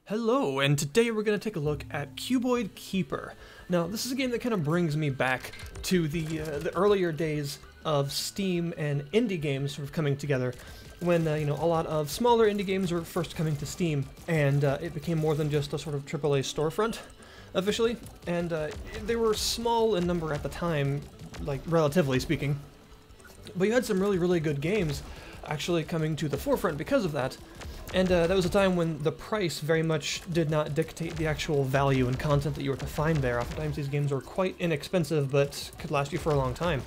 Hello, and today we're going to take a look at Cuboid Keeper. Now, this is a game that kind of brings me back to the earlier days of Steam and indie games sort of coming together, when a lot of smaller indie games were first coming to Steam, and it became more than just a sort of AAA storefront, officially, and they were small in number at the time, like, relatively speaking, but you had some really good games actually coming to the forefront because of that. And that was a time when the price very much did not dictate the actual value and content that you were to find there. Oftentimes these games were quite inexpensive, but could last you for a long time.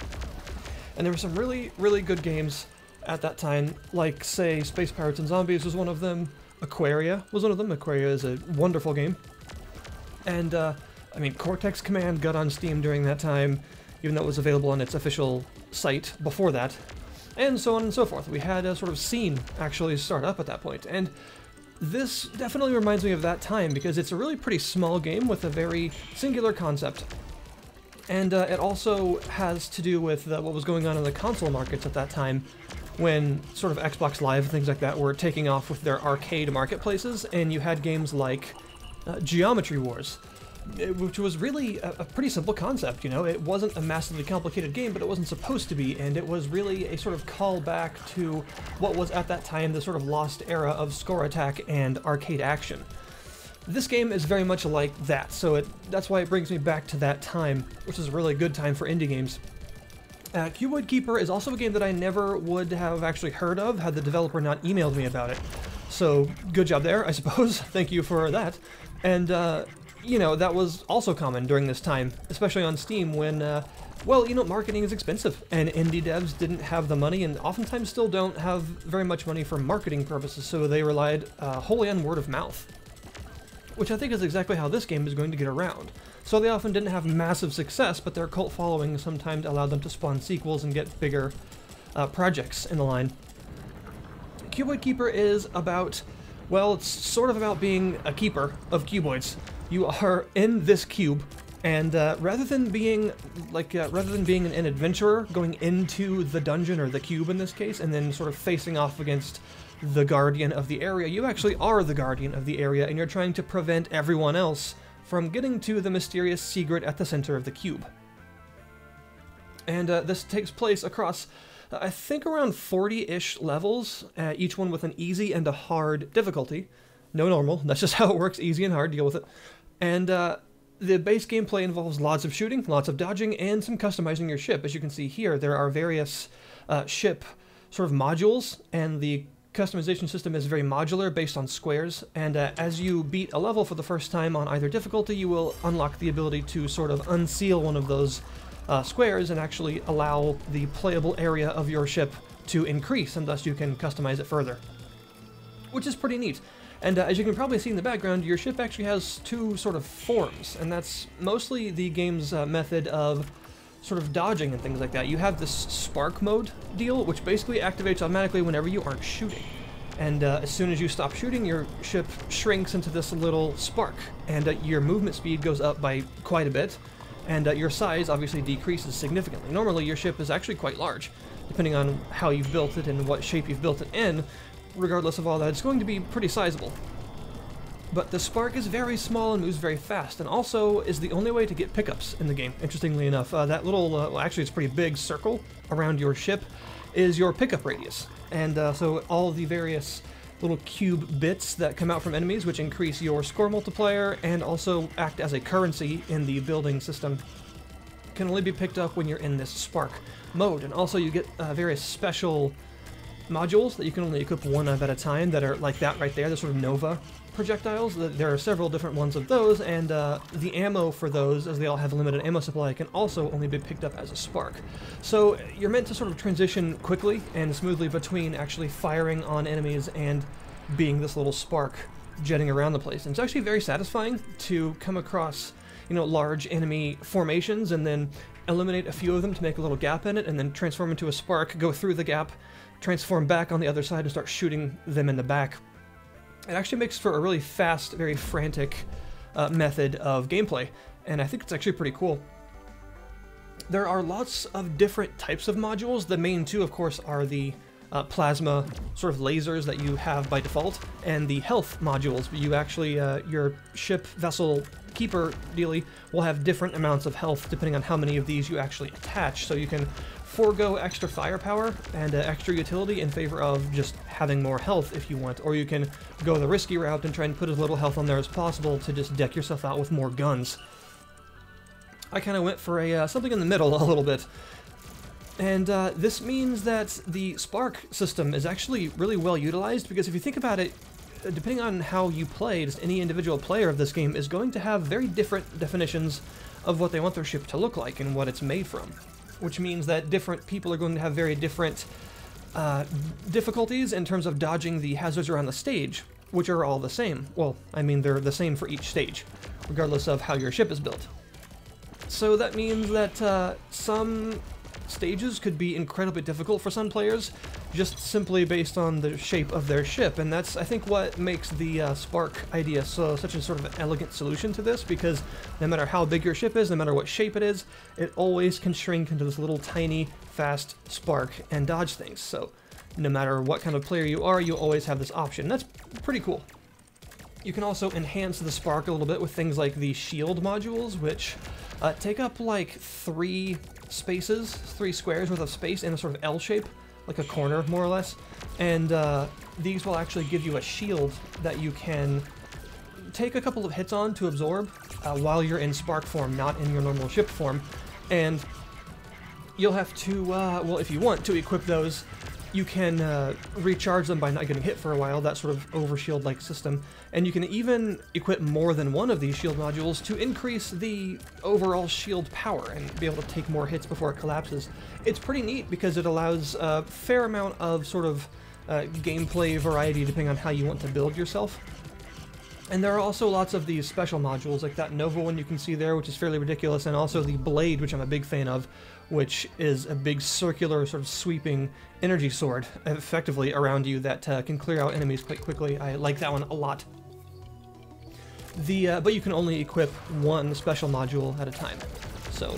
And there were some really good games at that time, like, say, Space Pirates and Zombies was one of them, Aquaria was one of them. Aquaria is a wonderful game. And, Cortex Command got on Steam during that time, even though it was available on its official site before that. And so on and so forth. We had a sort of scene actually start up at that point, and this definitely reminds me of that time because it's a really pretty small game with a very singular concept. And it also has to do with what was going on in the console markets at that time, when sort of Xbox Live and things like that were taking off with their arcade marketplaces, and you had games like Geometry Wars, which was really a pretty simple concept, you know? It wasn't a massively complicated game, but it wasn't supposed to be, and it was really a sort of callback to what was at that time the sort of lost era of score attack and arcade action. This game is very much like that, so that's why it brings me back to that time, which is a really good time for indie games. Cuboid Keeper is also a game that I never would have actually heard of had the developer not emailed me about it. So, good job there, I suppose. Thank you for that. And, that was also common during this time, especially on Steam when, marketing is expensive, and indie devs didn't have the money, and oftentimes still don't have very much money for marketing purposes, so they relied wholly on word of mouth. Which I think is exactly how this game is going to get around. So they often didn't have massive success, but their cult following sometimes allowed them to spawn sequels and get bigger projects in the line. Cuboid Keeper is about, well, it's sort of about being a keeper of cuboids. You are in this cube, and rather than being an adventurer going into the dungeon, or the cube in this case, and then sort of facing off against the guardian of the area, you actually are the guardian of the area, and you're trying to prevent everyone else from getting to the mysterious secret at the center of the cube. And this takes place across, I think, around 40-ish levels, each one with an easy and a hard difficulty. No normal, that's just how it works, easy and hard, deal with it. And the base gameplay involves lots of shooting, lots of dodging, and some customizing your ship. As you can see here, there are various ship sort of modules, and the customization system is very modular, based on squares, and as you beat a level for the first time on either difficulty, you will unlock the ability to sort of unseal one of those squares and actually allow the playable area of your ship to increase, and thus you can customize it further, which is pretty neat. And as you can probably see in the background, your ship actually has two sort of forms, and that's mostly the game's method of sort of dodging and things like that. You have this spark mode deal, which basically activates automatically whenever you aren't shooting. And as soon as you stop shooting, your ship shrinks into this little spark, and your movement speed goes up by quite a bit, and your size obviously decreases significantly. Normally your ship is actually quite large, depending on how you've built it and what shape you've built it in. Regardless of all that, it's going to be pretty sizable. But the spark is very small and moves very fast, and also is the only way to get pickups in the game, interestingly enough. That little, well, actually it's a pretty big circle around your ship is your pickup radius. And so all the various little cube bits that come out from enemies, which increase your score multiplier and also act as a currency in the building system, can only be picked up when you're in this spark mode. And also you get various special modules that you can only equip one of at a time that are like that right there, the sort of Nova projectiles. There are several different ones of those, and the ammo for those, as they all have a limited ammo supply, can also only be picked up as a spark. So you're meant to sort of transition quickly and smoothly between actually firing on enemies and being this little spark jetting around the place. And it's actually very satisfying to come across, large enemy formations and then eliminate a few of them to make a little gap in it, and then transform into a spark, go through the gap, transform back on the other side, and start shooting them in the back. It actually makes for a really fast, very frantic method of gameplay, and I think it's actually pretty cool. There are lots of different types of modules. The main two, of course, are the plasma sort of lasers that you have by default, and the health modules. You actually, your ship, vessel, keeper dealy will have different amounts of health depending on how many of these you actually attach, so you can forego extra firepower and extra utility in favor of just having more health if you want, or you can go the risky route and try and put as little health on there as possible to just deck yourself out with more guns. I kind of went for a something in the middle a little bit. And this means that the spark system is actually really well utilized, because if you think about it, depending on how you play, just any individual player of this game is going to have very different definitions of what they want their ship to look like and what it's made from. Which means that different people are going to have very different difficulties in terms of dodging the hazards around the stage, which are all the same. Well, I mean, they're the same for each stage, regardless of how your ship is built. So that means that some stages could be incredibly difficult for some players, just simply based on the shape of their ship, and that's, I think, what makes the spark idea such a sort of an elegant solution to this, because no matter how big your ship is, no matter what shape it is, it always can shrink into this little tiny, fast spark and dodge things. So no matter what kind of player you are, you always have this option. That's pretty cool. You can also enhance the spark a little bit with things like the shield modules, which take up like 3 squares worth of space in a sort of L shape, like a corner more or less, and these will actually give you a shield that you can take a couple of hits on to absorb while you're in spark form, not in your normal ship form, and you'll have to, well, if you want to equip those, you can recharge them by not getting hit for a while, that sort of overshield-like system. And you can even equip more than one of these shield modules to increase the overall shield power and be able to take more hits before it collapses. It's pretty neat because it allows a fair amount of sort of gameplay variety depending on how you want to build yourself. And there are also lots of these special modules, like that Nova one you can see there, which is fairly ridiculous, and also the Blade, which I'm a big fan of, which is a big circular sort of sweeping energy sword, effectively, around you that can clear out enemies quite quickly. I like that one a lot. But you can only equip one special module at a time, so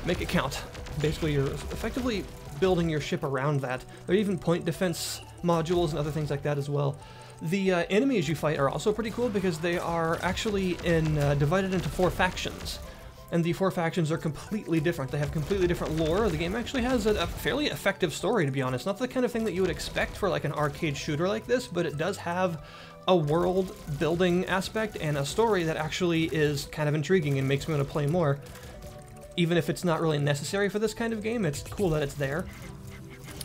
make it count. Basically, you're effectively building your ship around that. There are even point defense modules and other things like that as well. The enemies you fight are also pretty cool because they are actually divided into 4 factions. And the 4 factions are completely different. They have completely different lore. The game actually has a fairly effective story, to be honest. Not the kind of thing that you would expect for like an arcade shooter like this, but it does have a world building aspect and a story that actually is kind of intriguing and makes me want to play more. Even if it's not really necessary for this kind of game, it's cool that it's there.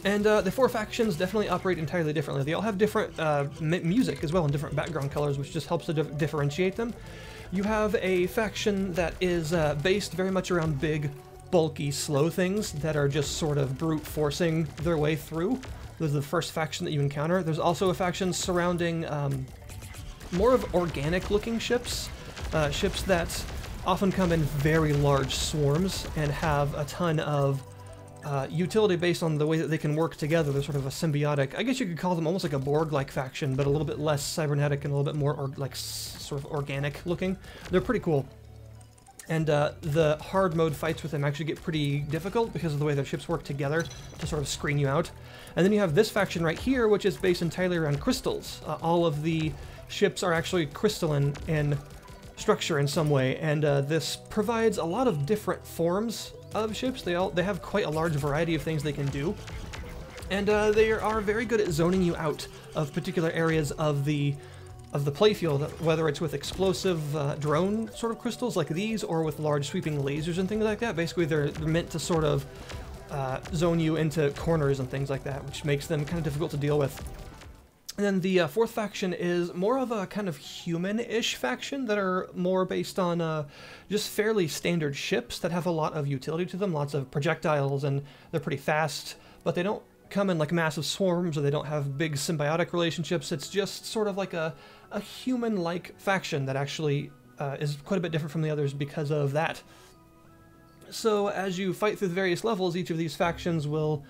And the 4 factions definitely operate entirely differently. They all have different music as well, and different background colors, which just helps to differentiate them. You have a faction that is based very much around big, bulky, slow things that are just sort of brute forcing their way through. Those are the first faction that you encounter. There's also a faction surrounding more of organic-looking ships, ships that often come in very large swarms and have a ton of utility based on the way that they can work together. They're sort of a symbiotic, I guess you could call them almost like a Borg-like faction, but a little bit less cybernetic and a little bit more sort of organic looking. They're pretty cool. And the hard mode fights with them actually get pretty difficult because of the way their ships work together to sort of screen you out. And then you have this faction right here, which is based entirely around crystals. All of the ships are actually crystalline in structure in some way, and this provides a lot of different forms of ships. They have quite a large variety of things they can do, and they are very good at zoning you out of particular areas of the playfield, whether it's with explosive drone sort of crystals like these, or with large sweeping lasers and things like that. Basically, they're meant to sort of zone you into corners and things like that, which makes them kind of difficult to deal with. And then the 4th faction is more of a kind of human-ish faction that are more based on just fairly standard ships that have a lot of utility to them, lots of projectiles, and they're pretty fast, but they don't come in like massive swarms, or they don't have big symbiotic relationships. It's just sort of like a human-like faction that actually is quite a bit different from the others because of that. So as you fight through the various levels, each of these factions will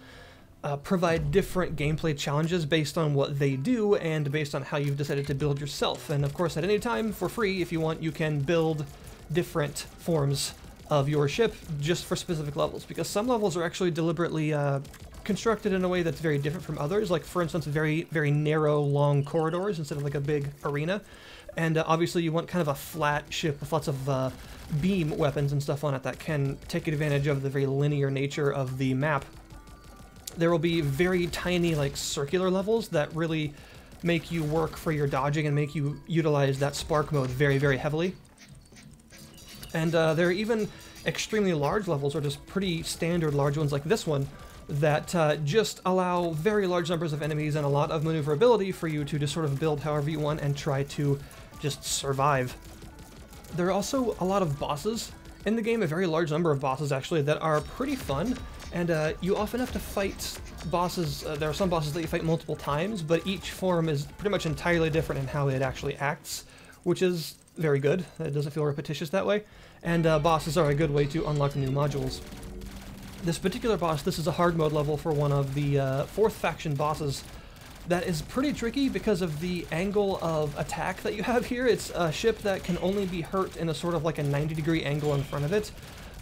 provide different gameplay challenges based on what they do and based on how you've decided to build yourself. And of course, at any time, for free, if you want, you can build different forms of your ship just for specific levels, because some levels are actually deliberately constructed in a way that's very different from others. Like, for instance, very, very narrow, long corridors instead of like a big arena. And obviously you want kind of a flat ship with lots of beam weapons and stuff on it that can take advantage of the very linear nature of the map. There will be very tiny, like, circular levels that really make you work for your dodging and make you utilize that spark mode very, very heavily. And there are even extremely large levels, or just pretty standard large ones like this one, that just allow very large numbers of enemies and a lot of maneuverability for you to just sort of build however you want and try to just survive. There are also a lot of bosses in the game, a very large number of bosses actually, that are pretty fun, and you often have to fight bosses. There are some bosses that you fight multiple times, but each form is pretty much entirely different in how it actually acts, which is very good. It doesn't feel repetitious that way, and bosses are a good way to unlock new modules. This particular boss, this is a hard mode level for one of the 4th faction bosses. That is pretty tricky because of the angle of attack that you have here. It's a ship that can only be hurt in a sort of like a 90-degree angle in front of it,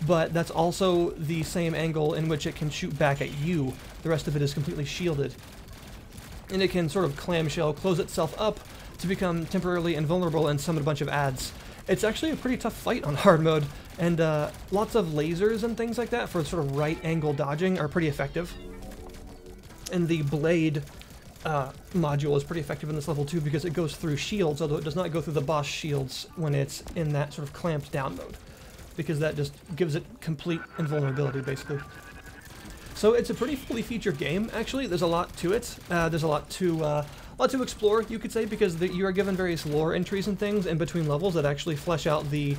but that's also the same angle in which it can shoot back at you. The rest of it is completely shielded. And it can sort of clamshell, close itself up to become temporarily invulnerable and summon a bunch of adds. It's actually a pretty tough fight on hard mode, and lots of lasers and things like that for sort of right angle dodging are pretty effective. And the blade module is pretty effective in this level too, because it goes through shields, although it does not go through the boss shields when it's in that sort of clamped down mode, because that just gives it complete invulnerability basically. So it's a pretty fully featured game actually. There's a lot to it. There's a lot to explore, you could say, because you are given various lore entries and things in between levels that actually flesh out the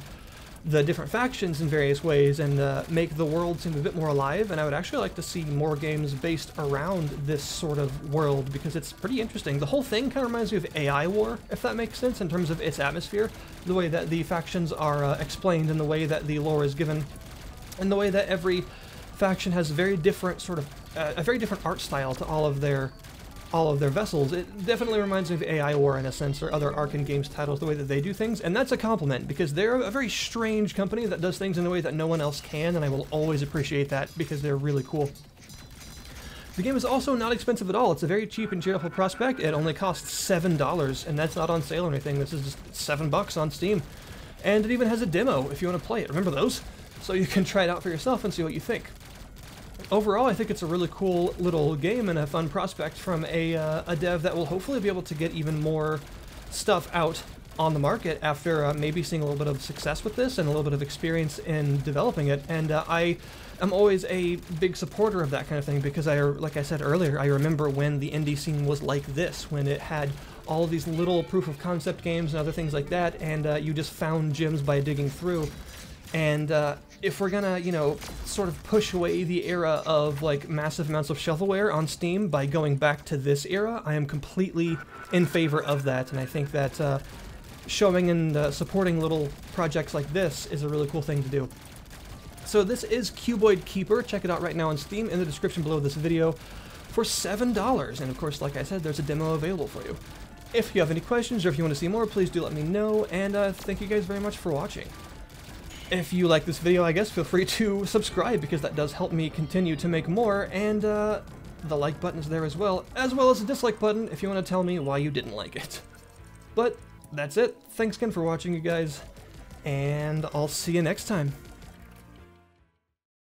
different factions in various ways and make the world seem a bit more alive, and I would actually like to see more games based around this sort of world, because it's pretty interesting. The whole thing kind of reminds me of AI War, if that makes sense, in terms of its atmosphere, the way that the factions are explained, and the way that the lore is given, and the way that every faction has very different sort of a very different art style to all of their vessels. It definitely reminds me of AI War in a sense, or other Arcane Games titles, the way that they do things, and that's a compliment, because they're a very strange company that does things in a way that no one else can, and I will always appreciate that, because they're really cool. The game is also not expensive at all. It's a very cheap and cheerful prospect. It only costs $7, and that's not on sale or anything. This is just $7 on Steam. And it even has a demo if you want to play it. Remember those? So you can try it out for yourself and see what you think. Overall, I think it's a really cool little game and a fun prospect from a dev that will hopefully be able to get even more stuff out on the market after maybe seeing a little bit of success with this and a little bit of experience in developing it. And I am always a big supporter of that kind of thing, because like I said earlier, I remember when the indie scene was like this, when it had all of these little proof of concept games and other things like that, and you just found gems by digging through. And if we're gonna, you know, sort of push away the era of like massive amounts of shovelware on Steam by going back to this era, I am completely in favor of that, and I think that showing and supporting little projects like this is a really cool thing to do. So this is Cuboid Keeper. Check it out right now on Steam in the description below this video for $7, and of course, like I said, there's a demo available for you. If you have any questions or if you want to see more, please do let me know, and thank you guys very much for watching. If you like this video, I guess, feel free to subscribe, because that does help me continue to make more, and the like button's there as well as the dislike button if you want to tell me why you didn't like it. But that's it. Thanks again for watching, you guys, and I'll see you next time.